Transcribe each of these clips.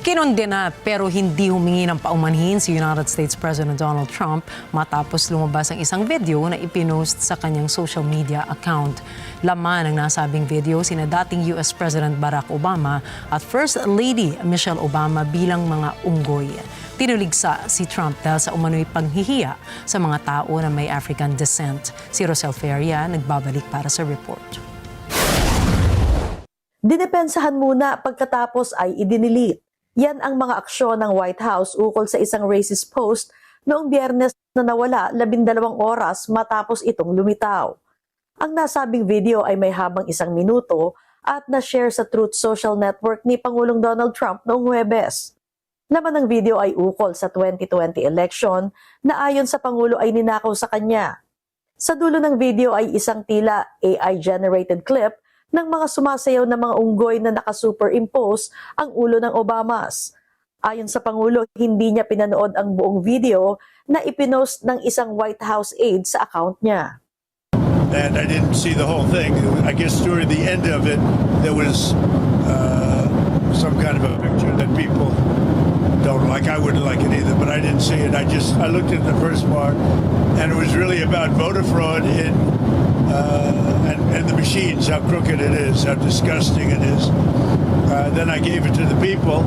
Kinundena pero hindi humingi ng paumanhin si United States President Donald Trump matapos lumabas ang isang video na ipinost sa kanyang social media account. Laman ng nasabing video sina dating US President Barack Obama at First Lady Michelle Obama bilang mga unggoy. Tinuligsa si Trump dahil sa umano'y panghihiya sa mga tao na may African descent. Si Rosel Feria nagbabalik para sa report. Dinepensahan muna pagkatapos ay idinilit. Yan ang mga aksyon ng White House ukol sa isang racist post noong Biyernes na nawala 12 oras matapos itong lumitaw. Ang nasabing video ay may habang 1 minuto at na-share sa Truth Social Network ni Pangulong Donald Trump noong Huwebes. Laman ng video ay ukol sa 2020 election na ayon sa Pangulo ay ninakaw sa kanya. Sa dulo ng video ay isang tila AI-generated clip ng mga sumasayaw na mga unggoy na nakasuperimpose ang ulo ng Obamas. Ayon sa Pangulo, hindi niya pinanood ang buong video na ipinost ng isang White House aide sa account niya. And I didn't see the whole thing. I guess during the end of it, there was some kind of a picture that people don't like. I wouldn't like it either, but I didn't see it. I looked at the first part, and it was really about voter fraud and the machines, how crooked it is, how disgusting it is. Then I gave it to the people.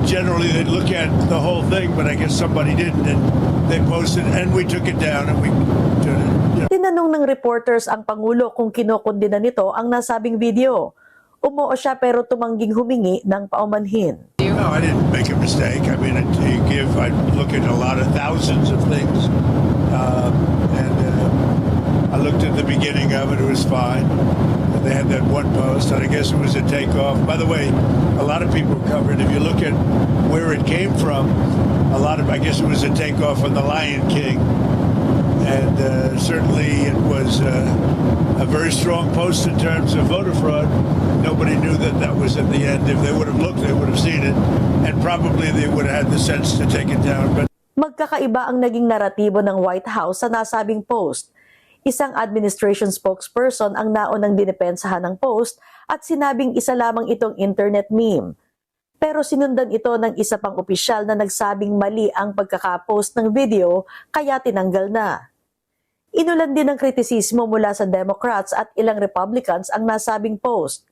Generally, they'd look at the whole thing, but I guess somebody didn't, and they posted, and we took it down, and we did it. Tinanong ng reporters ang Pangulo kung kinokondena nito ang nasabing video. Umuo siya pero tumangging humingi ng paumanhin. No, I didn't make a mistake. I mean, I look at a lot of thousands of things, and I looked at the beginning of it. It was fine. They had that one post, and I guess it was a takeoff. By the way, a lot of people covered. If you look at where it came from, I guess it was a takeoff on The Lion King. And certainly it was a very strong post in terms of voter fraud. Nobody knew that was at the end. If they would have looked, they would have seen it. And probably they would have had the sense to take it down. But Magkakaiba ang naging naratibo ng White House sa nasabing post. Isang administration spokesperson ang naunang dinepensahan ng post at sinabing isa lamang itong internet meme. Pero sinundan ito ng isa pang opisyal na nagsabing mali ang pagkakapost ng video kaya tinanggal na. Inulan din ng kritisismo mula sa Democrats at ilang Republicans ang nasabing post.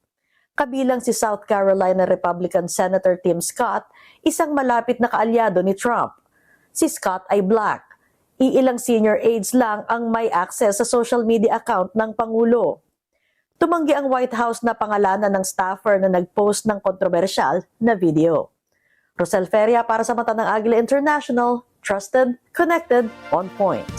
Kabilang si South Carolina Republican Senator Tim Scott, isang malapit na kaalyado ni Trump. Si Scott ay black. Iilang senior aides lang ang may access sa social media account ng Pangulo. Tumanggi ang White House na pangalanan ng staffer na nag-post ng kontrobersyal na video. Rosel Feria para sa Mata ng Agila International, trusted, connected, on point.